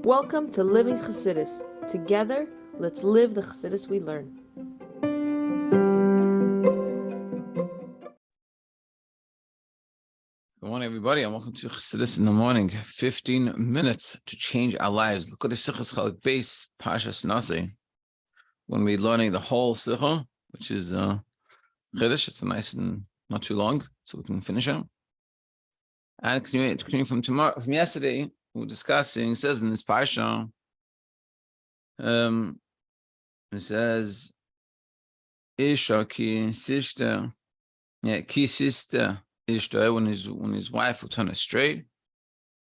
Welcome to Living Chassidus. Together, let's live the Chassidus we learn. Good morning, everybody, and welcome to Chassidus in the morning. 15 minutes to change our lives. Look at the Sichas Chalak Beis, Parshas Naso. When we're learning the whole Sicha, which is Chiddush, it's nice and not too long, so we can finish it. And continuing from yesterday, we were discussing. It says in this Parsha, it says, Isha ki sishta, ki sista. When his wife will turn astray,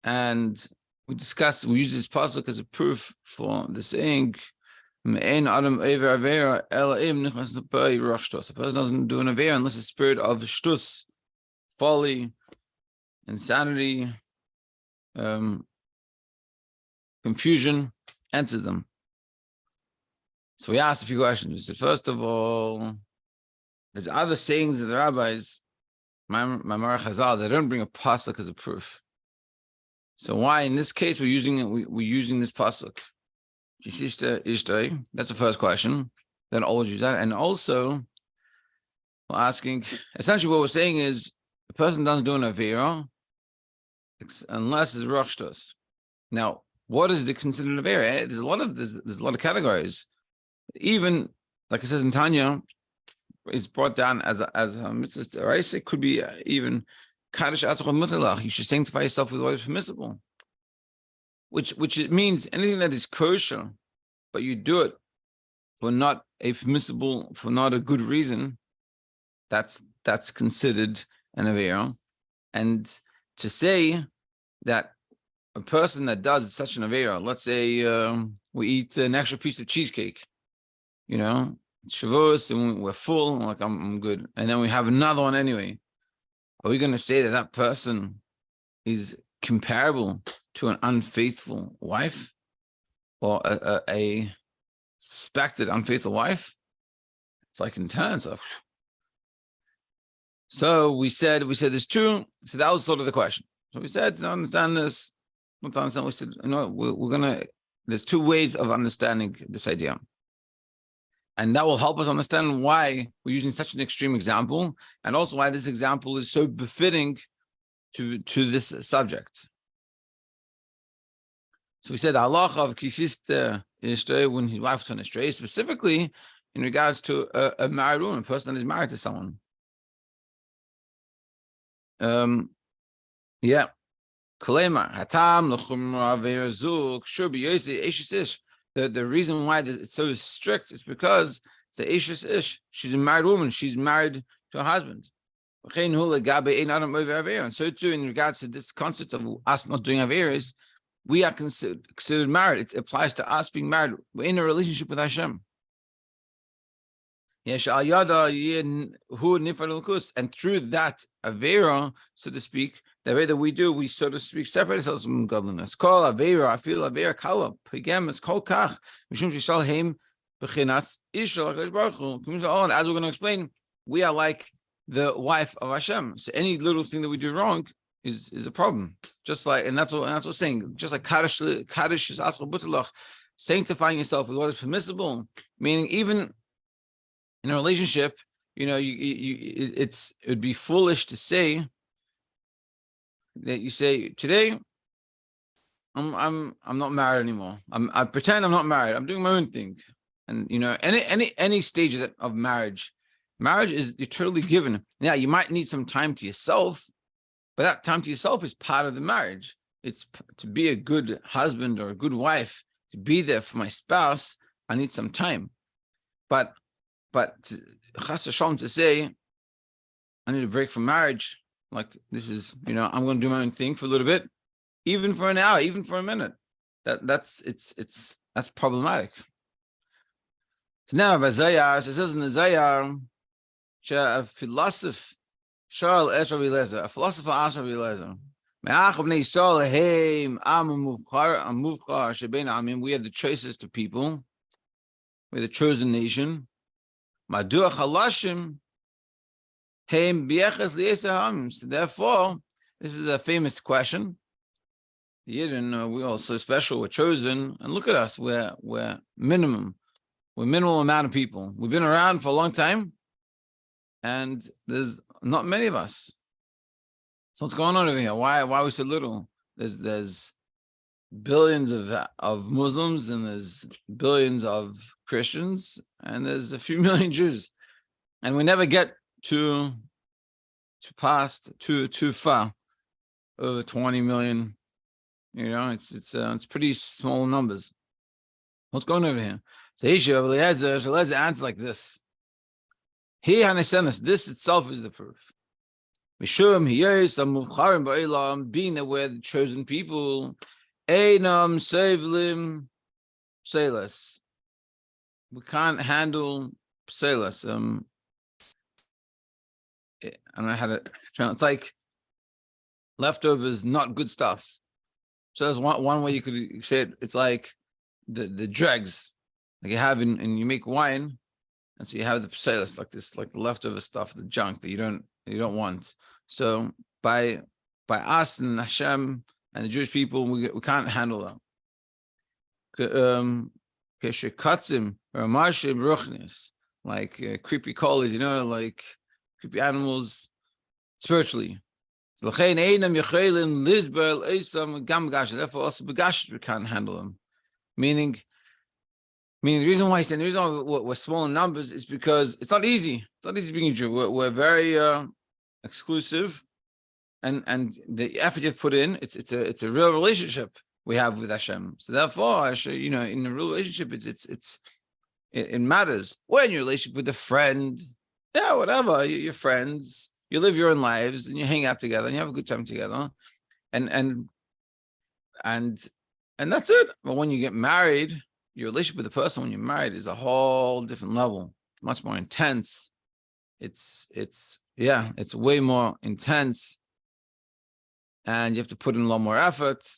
and we use this pasuk as a proof for the saying, a person doesn't do an avera unless a spirit of shtus, folly, insanity, confusion enters them. So we asked a few questions. We said, first of all, there's other sayings of the rabbis, Mamar Chazal, they don't bring a pasuk as a proof. So why in this case we're using this pasuk? That's the first question. Then always use that. And also we're asking, essentially what we're saying is the person doesn't do an avera unless it's rachshtus. Now, what is considered an avera? There's a lot of categories. Even like it says in Tanya, is brought down as a mitzvah, right? It could be even kaddish atzachol mutalach. You should sanctify yourself with what is permissible, which it means anything that is kosher, but you do it for not a good reason. That's considered an avera. And to say that a person that does such an avera, let's say we eat an extra piece of cheesecake, Shavuos, and we're full, like I'm good, and then we have another one anyway. Are we going to say that person is comparable to an unfaithful wife or a suspected unfaithful wife? It's like intense. So we said there's two. So that was sort of the question. So we said to understand this, not to understand. We said we're gonna. There's two ways of understanding this idea. And that will help us understand why we're using such an extreme example, and also why this example is so befitting to this subject. So we said the halacha of kisista istray, when his wife turned astray, specifically in regards to a married woman, a person that is married to someone. Kalema hatam l'chumra ve'razuk should be yosei eshish. The reason why it's so strict is because it's a Ishes Ish. She's a married woman. She's married to a husband. And so too, in regards to this concept of us not doing Averas, we are considered married. It applies to us being married. We're in a relationship with Hashem. And through that Avera, so to speak, the way that we do, we, so to speak, separate ourselves from godliness. Call Avera, I feel Avera, Kala, Pigam, it's called Kach, Mishum Shishalheim, Bechinas, Ishal, and as we're going to explain, we are like the wife of Hashem. So any little thing that we do wrong is a problem. Just like, and that's what we're saying, just like Kaddish is Atzachol Mutalach, sanctifying yourself with what is permissible, meaning even in a relationship, it would be foolish to say that you say today, I'm not married anymore. I pretend I'm not married. I'm doing my own thing, and any stage of marriage is eternally given. Yeah, you might need some time to yourself, but that time to yourself is part of the marriage. It's to be a good husband or a good wife, to be there for my spouse. I need some time, but chas v'shalom to say, I need a break from marriage, like this is, I'm going to do my own thing for a little bit, even for an hour, even for a minute. That's problematic. So now, by Zayar, it says in the Zayar, a philosopher asked Rabbi Eliezer, we are the choicest of people, we're the chosen nation. Madua Chalashim Heim Biechas Liesa Hamim. So therefore, this is a famous question. the Yidden, we're all so special, we're chosen, and look at us, we're minimal amount of people. We've been around for a long time, and there's not many of us. So what's going on over here? Why are we so little? There's billions of Muslims, and there's billions of Christians, and there's a few million Jews, and we never get too far over 20 million. It's pretty small numbers. What's going on over here? So Eliezer answers like this. This itself is the proof. Being that we're the chosen people, Einam Sevlim Pselas. We can't handle Pselas. I don't know how to translate. It's like leftovers, not good stuff. So there's one way you could say it. It's like the dregs, like you have and you make wine, and so you have the pselas, like this, like the leftover stuff, the junk that you don't want. So by us and Hashem and the Jewish people, we can't handle that. Like creepy callers, like creepy animals spiritually. Therefore, also begashes we can't handle them. Meaning the reason why we're small in numbers is because it's not easy. It's not easy being a Jew. We're very exclusive, and the effort you've put in, it's a real relationship we have with Hashem. So therefore, in the real relationship, it matters. When your relationship with a friend, whatever, you're friends. You live your own lives and you hang out together and you have a good time together, and that's it. But when you get married, your relationship with the person when you're married is a whole different level. It's much more intense. It's way more intense, and you have to put in a lot more effort.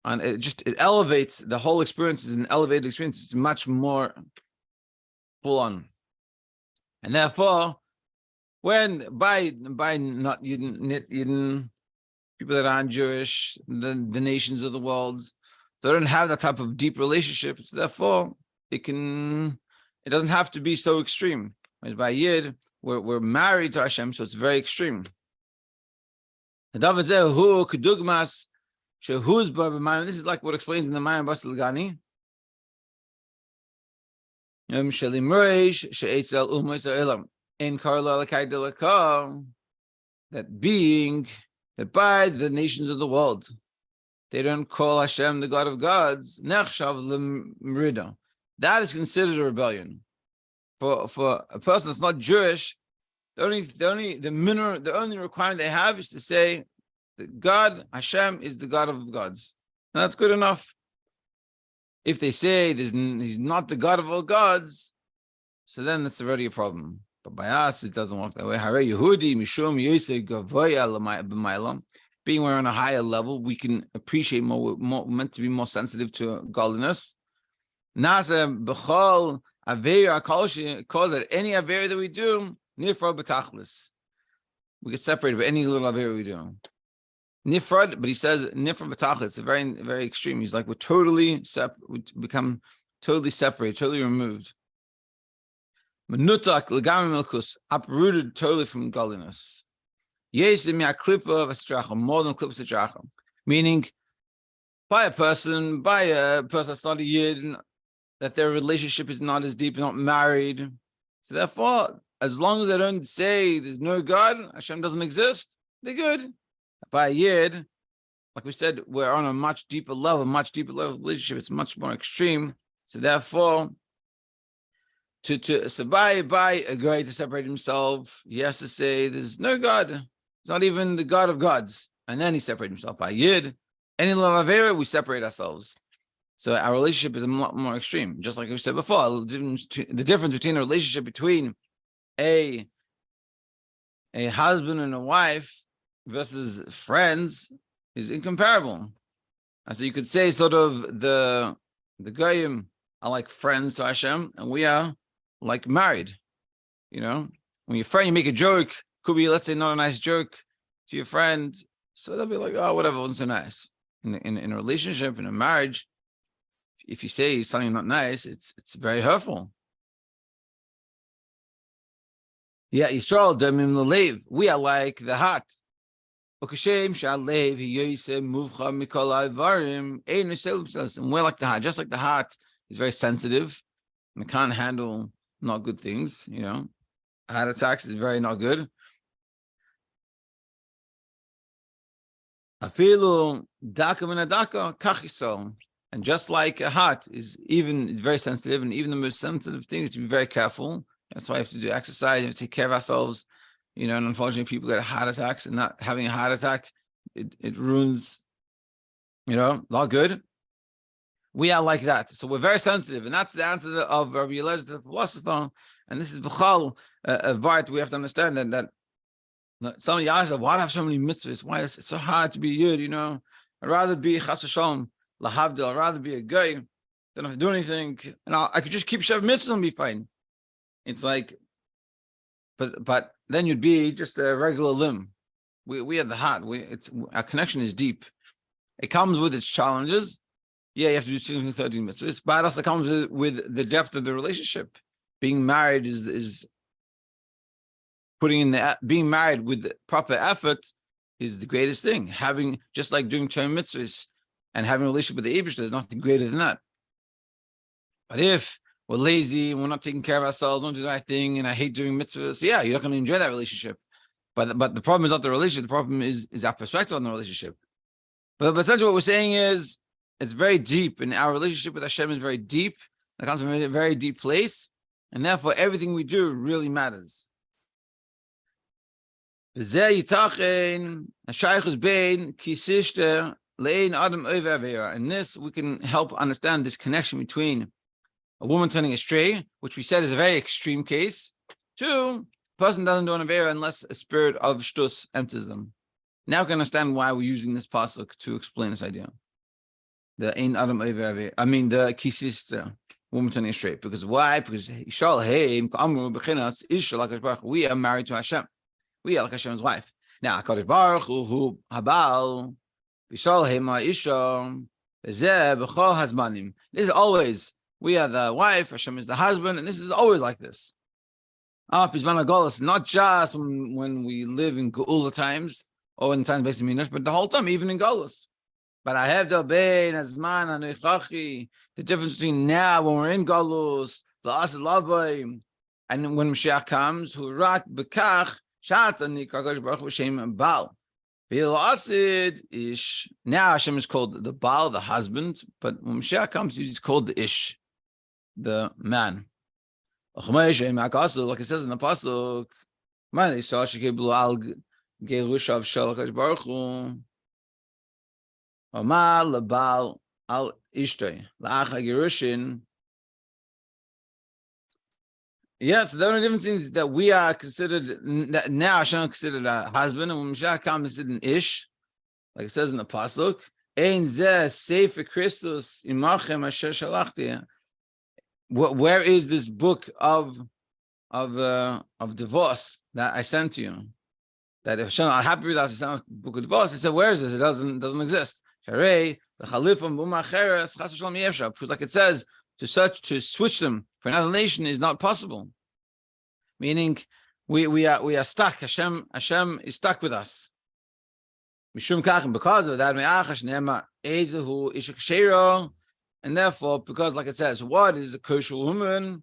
And it elevates the whole experience. Is an elevated experience. It's much more full on, and therefore. When by not Yidden, people that aren't Jewish, the nations of the world, they don't have that type of deep relationship. So therefore, it doesn't have to be so extreme. Whereas by Yid, we're married to Hashem, so it's very extreme. This is like what explains in the Mayim Bas Lagani. In that being that by the nations of the world they don't call Hashem the God of gods, that is considered a rebellion. For a person that's not Jewish, the only requirement they have is to say that God, Hashem, is the God of gods. And that's good enough. If they say he's not the God of all gods, so then that's already a problem. But by us, it doesn't work that way. Being we're on a higher level, we can appreciate more. We're meant to be more sensitive to godliness. Naso b'chol avera calls that any avera that we do, nifrad b'tachlis. We get separated by any little avera we do. Nifrad, but he says nifrad b'tachlis. It's a very, very extreme. He's like, we become totally separated, totally removed. Menutak legam milkus, uprooted totally from godliness. Yes, more than klipa v'strachim. Meaning, by a person that's not a Yid, that their relationship is not as deep, not married. So therefore, as long as they don't say there's no God, Hashem doesn't exist, they're good. By a Yid, like we said, we're on a much deeper level of relationship. It's much more extreme. So therefore, by a guy to separate himself, he has to say there's no God. It's not even the God of gods. And then he separates himself. By Yid, any little avera, we separate ourselves. So our relationship is a lot more extreme. Just like we said before, the difference between a relationship between a husband and a wife versus friends is incomparable. And so you could say sort of the Goyim are like friends to Hashem, and we are like married. When your friend, you make a joke, could be, let's say, not a nice joke to your friend, so they'll be like, oh, whatever, it wasn't so nice. in a relationship, in a marriage, if you say something not nice, it's very hurtful. Yeah, Yisrael demim lelev. We are like the heart. And we're like the heart, just like the heart is very sensitive and it can't handle not good things, Heart attacks is very not good. And just like a heart is very sensitive, and even the most sensitive things, to be very careful. That's why you have to do exercise, you have to take care of ourselves. And unfortunately, people get heart attacks, and not having a heart attack, it ruins, not good. We are like that. So we're very sensitive. And that's the answer of Rabbi Eliezer, the philosopher. And this is B'chal, a Vart. We have to understand that some of you ask, why do I have so many mitzvahs? Why is it so hard to be Yud? I'd rather be Chas Hashem, Lahavdil. I'd rather be a guy. Don't have to do anything. And I could just keep Shev mitzvahs and be fine. It's like, but then you'd be just a regular limb. We are the heart. Our connection is deep. It comes with its challenges. Yeah, you have to do 13 mitzvahs, but it also comes with the depth of the relationship. Being married is being married with proper effort is the greatest thing. Having, just like doing term mitzvahs and having a relationship with the Eibishter, there's nothing greater than that. But if we're lazy and we're not taking care of ourselves, don't do the right thing, and I hate doing mitzvahs, yeah, you're not going to enjoy that relationship. But the problem is not the relationship. The problem is our perspective on the relationship. But essentially what we're saying is it's very deep, and our relationship with Hashem is very deep. It comes from a very deep place, and therefore everything we do really matters. And this we can help understand this connection between a woman turning astray, which we said is a very extreme case, to a person doesn't do an avera unless a spirit of shtus enters them. Now we can understand why we're using this pasuk to explain this idea. The ein adam over, the kisista, woman turning astray. Because why? Because we are married to Hashem. We are like Hashem's wife. Now, HaKadosh Baruch Hu habal b'shal hema isha b'zeh b'chol hazmanim. This is always, we are the wife, Hashem is the husband, and this is always like this. Not just when we live in Geula times, or in times based in Minush, but the whole time, even in Golus. But I have the difference between now, when we're in Golus, and when Mashiach comes, who rak bekach, now Hashem is called the Baal, the husband, but when Mashiach comes, he's called the Ish, the man. Like it says in the pasuk, yes, the only difference is that we are considered, that now Hashem is considered a husband, and when Mashiach comes, is an Ish, like it says in the pasuk. Ein zeh sefer Christus imachem asher shalachti. Where is this book of divorce that I sent to you? That if Hashem are happy with us, it's not a book of divorce. He said, where is this? It doesn't exist. Because like it says, to switch them for another nation is not possible. Meaning we are stuck. Hashem is stuck with us. Because of that, and therefore, because like it says, what is a kosher woman?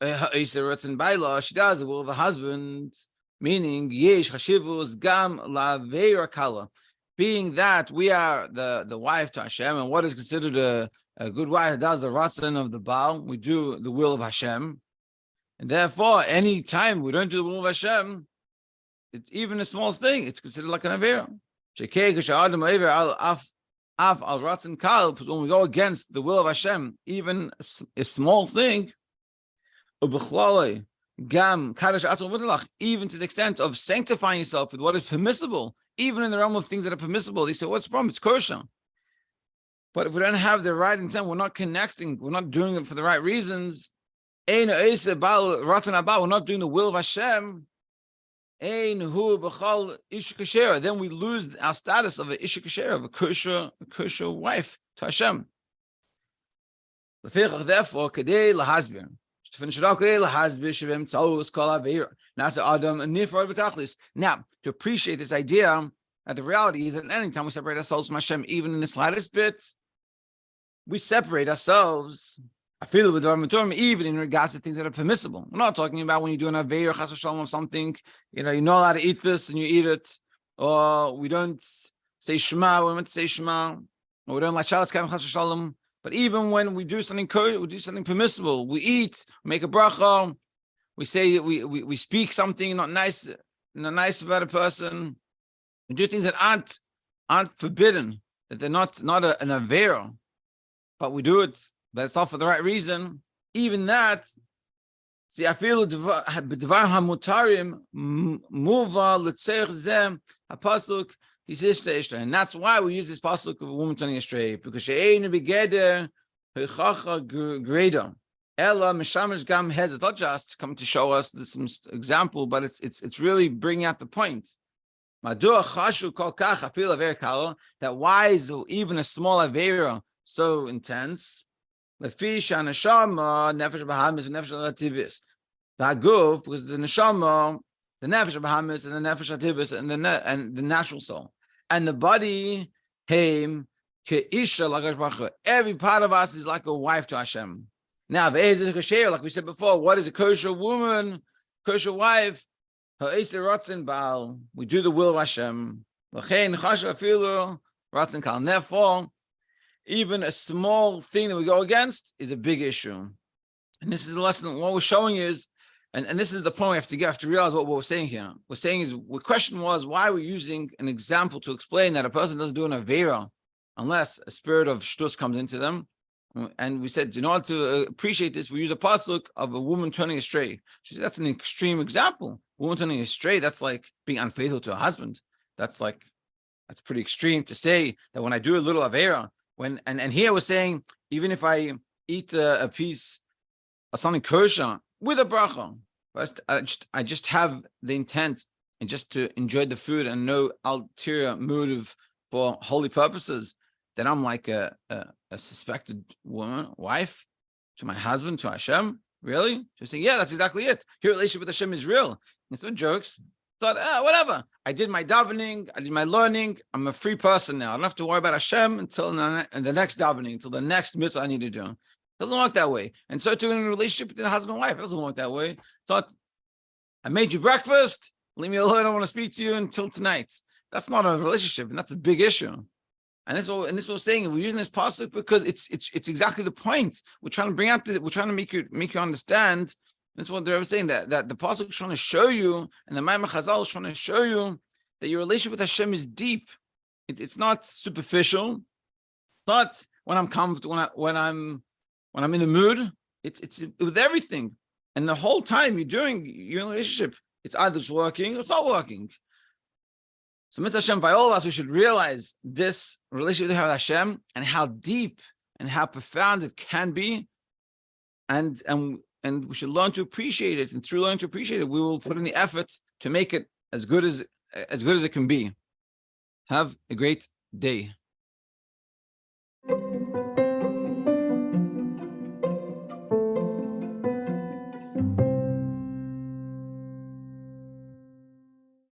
Written by law, she does the will of a husband. Meaning, yesh hashivus gam laveira kala, being that we are the wife to Hashem, and what is considered a good wife does the ratzon of the Baal, we do the will of Hashem, and therefore, any time we don't do the will of Hashem, it's even a small thing, it's considered like an avera. When we go against the will of Hashem, even a small thing, even to the extent of sanctifying yourself with what is permissible, even in the realm of things that are permissible. He said, what's the problem? It's kosher. But if we don't have the right intent, we're not connecting, we're not doing it for the right reasons, we're not doing the will of Hashem, Then we lose our status of an isha kasher, of a kosher wife to Hashem. Therefore, to finish it up, now, to appreciate this idea that the reality is that anytime we separate ourselves from Hashem, even in the slightest bit, we separate ourselves. I feel with even in regards to things that are permissible. We're not talking about when you do an aveir chas v'shalom of something, you're not allowed to eat this and you eat it, or we don't say shema, we're meant to say shema, or we don't like shalas kaim chas v'shalom. But even when we do something permissible, we eat, we make a bracha, we say we speak something not nice about a person, we do things that aren't forbidden, that they're not an aveir, but we do it. But it's all for the right reason. Even that, see, I feel b'dvar hamutarim muva l'tzerich zem hapasuk hisishta ishta, and that's why we use this pasuk of a woman turning astray, because she'einu begeder heichacha greda ella mishamish gam hez. It's not just come to show us this example, but it's really bringing out the point. Madua chashu kol kach afil aver kala, that why is even a small avera so intense? Because the neshama, the nefesh bahamis, and the nefesh ativis, and the natural soul, and the body, every part of us is like a wife to Hashem. Now, like we said before, what is a kosher woman, kosher wife? We do the will of Hashem. And therefore, even a small thing that we go against is a big issue. And this is the lesson. What we're showing is, and this is the point we have to realize what we're saying here. We're saying is, the question was, why we're using an example to explain that a person doesn't do an avera unless a spirit of shtus comes into them. And we said, in order to appreciate this, we use a pasuk of a woman turning astray. She said, that's an extreme example. A woman turning astray, that's like being unfaithful to a husband. That's pretty extreme to say that when I do a little avera, and here we're saying, even if I eat a piece of something kosher with a bracha, I just have the intent and just to enjoy the food and no ulterior motive for holy purposes, then I'm like a suspected wife to my husband, to Hashem. Really? Just saying, yeah, that's exactly it. Your relationship with Hashem is real. It's no jokes. Thought, whatever. I did my davening, I did my learning. I'm a free person now. I don't have to worry about Hashem until the next davening, until the next mitzvah I need to do. It doesn't work that way. And so too in a relationship between a husband and wife, it doesn't work that way. It's not, I made you breakfast, leave me alone, I don't want to speak to you until tonight. That's not a relationship, and that's a big issue. And this is what we're saying. We're using this pasuk because it's exactly the point. We're trying to bring out we're trying to make you understand. That's what they're saying, that the pasuk is trying to show you, and the Maimon Chazal is trying to show you that your relationship with Hashem is deep. It's not superficial. It's not when I'm comfortable, when I'm in the mood. It's with everything, and the whole time you're in a relationship, it's either it's working or it's not working. So, Mitzvah Hashem, by all of us, we should realize this relationship with Hashem and how deep and how profound it can be, and we should learn to appreciate it. And through learning to appreciate it, we will put in the effort to make it as good as it can be. Have a great day.